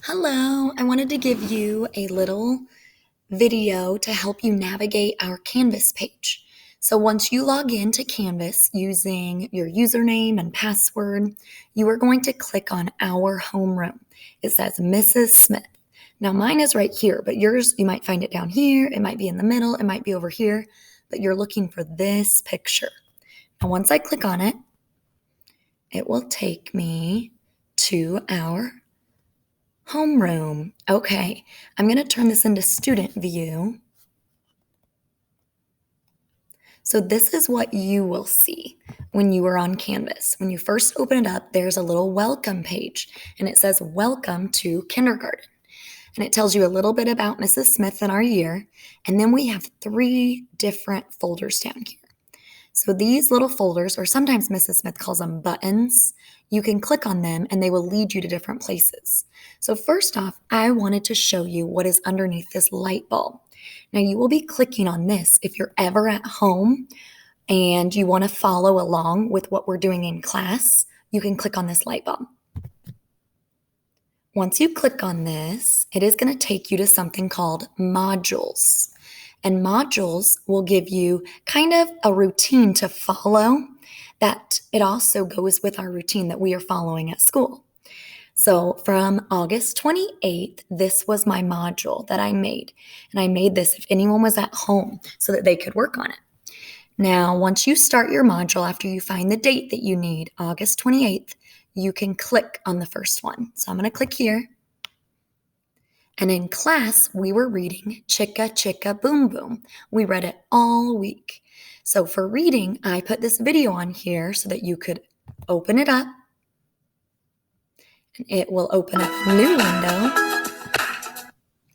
Hello, I wanted to give you a little video to help you navigate our Canvas page. So once you log into Canvas using your username and password, you are going to click on our homeroom. It says Mrs. Smith. Now mine is right here, but yours, you might find it down here, it might be in the middle, it might be over here, but you're looking for this picture. Now once I click on it, it will take me to our homeroom. Okay, I'm going to turn this into student view. So this is what you will see when you are on Canvas. When you first open it up, there's a little welcome page, and it says welcome to kindergarten. And it tells you a little bit about Mrs. Smith and our year. And then we have 3 different folders down here. So these little folders, or sometimes Mrs. Smith calls them buttons, you can click on them and they will lead you to different places. So first off, I wanted to show you what is underneath this light bulb. Now you will be clicking on this if you're ever at home and you want to follow along with what we're doing in class. You can click on this light bulb. Once you click on this, it is going to take you to something called modules. And modules will give you kind of a routine to follow that it also goes with our routine that we are following at school. So from August 28th, this was my module that I made. And I made this if anyone was at home so that they could work on it. Now, once you start your module, after you find the date that you need, August 28th, you can click on the first one. So I'm going to click here. And in class, we were reading Chicka Chicka Boom Boom. We read it all week. So for reading, I put this video on here so that you could open it up. And it will open up a new window.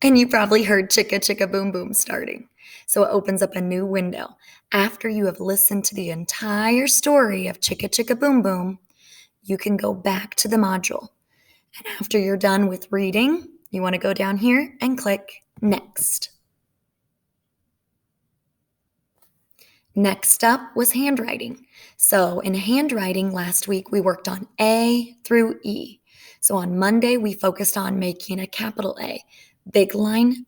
And you probably heard Chicka Chicka Boom Boom starting. So it opens up a new window. After you have listened to the entire story of Chicka Chicka Boom Boom, you can go back to the module. And after you're done with reading, you want to go down here and click Next. Next up was handwriting. So in handwriting last week, we worked on A through E. So on Monday, we focused on making a capital A, big line,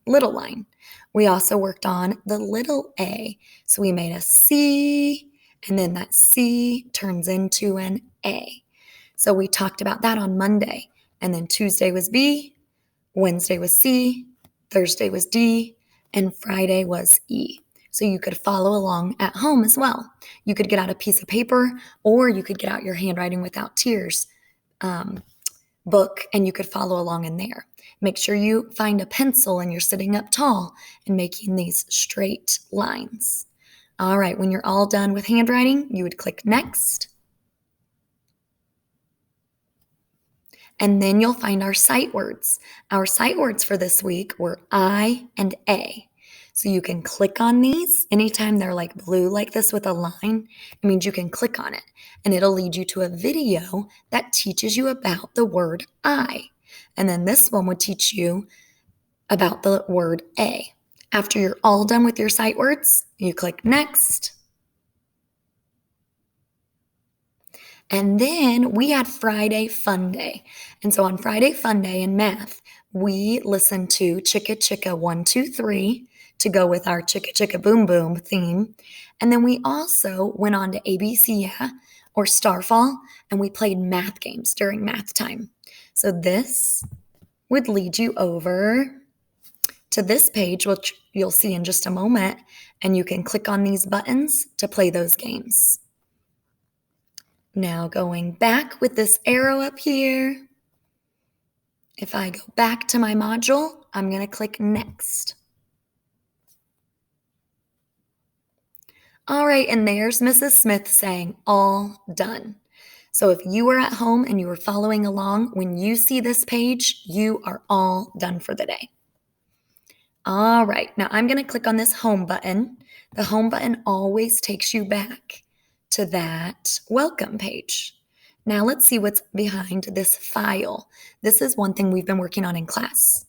little line. We also worked on the little a. So we made a C, and then that C turns into an A. So we talked about that on Monday. And then Tuesday was B, Wednesday was C, Thursday was D, and Friday was E. So you could follow along at home as well. You could get out a piece of paper, or you could get out your Handwriting Without Tears book, and you could follow along in there. Make sure you find a pencil and you're sitting up tall and making these straight lines. All right, when you're all done with handwriting, you would click Next. And then you'll find our sight words. Our sight words for this week were I and A. So you can click on these. Anytime they're like blue like this with a line, it means you can click on it. And it'll lead you to a video that teaches you about the word I. And then this one would teach you about the word A. After you're all done with your sight words, you click Next. And then we had Friday Fun Day. And so on Friday Fun Day in math, we listened to Chicka Chicka 1, 2, 3 to go with our Chicka Chicka Boom Boom theme. And then we also went on to ABC Yeah or Starfall, and we played math games during math time. So this would lead you over to this page, which you'll see in just a moment, and you can click on these buttons to play those games. Now going back with this arrow up here, if I go back to my module, I'm going to click Next. All right, and there's Mrs. Smith saying all done. So if you are at home and you are following along, when you see this page, you are all done for the day. All right, now I'm going to click on this home button. The home button always takes you back to that welcome page. Now let's see what's behind this file. This is one thing we've been working on in class.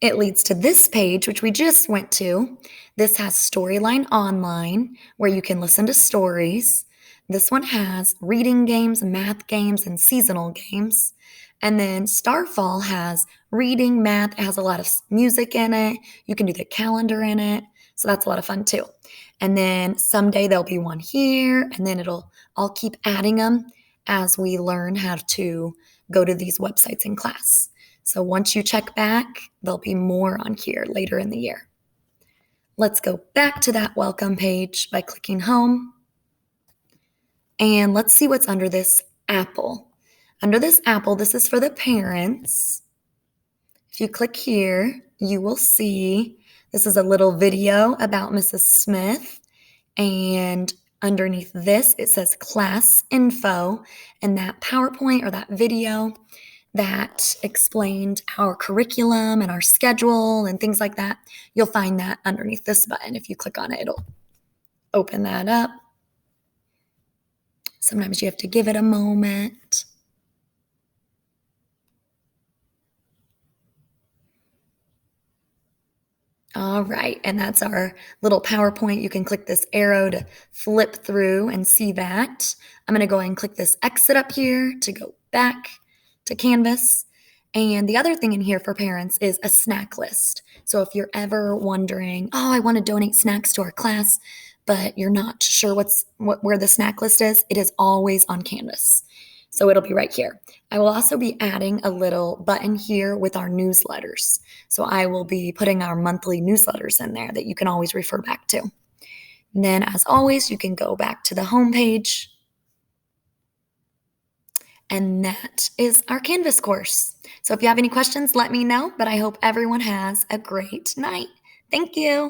It leads to this page, which we just went to. This has Storyline Online, where you can listen to stories. This one has reading games, math games, and seasonal games. And then Starfall has reading, math, it has a lot of music in it. You can do the calendar in it. So that's a lot of fun too. And then someday there'll be one here, and then I'll keep adding them as we learn how to go to these websites in class. So once you check back, there'll be more on here later in the year. Let's go back to that welcome page by clicking home. And let's see what's under this apple. Under this apple, this is for the parents. If you click here, you will see this is a little video about Mrs. Smith. And underneath this, it says class info. And that PowerPoint or that video that explained our curriculum and our schedule and things like that, you'll find that underneath this button. If you click on it, it'll open that up. Sometimes you have to give it a moment. All right, and that's our little PowerPoint. You can click this arrow to flip through and see that. I'm going to go ahead and click this exit up here to go back to Canvas. And the other thing in here for parents is a snack list. So if you're ever wondering, oh, I want to donate snacks to our class, but you're not sure where the snack list is, it is always on Canvas. So it'll be right here. I will also be adding a little button here with our newsletters. So I will be putting our monthly newsletters in there that you can always refer back to. And then as always, you can go back to the home page. And that is our Canvas course. So if you have any questions, let me know, but I hope everyone has a great night. Thank you.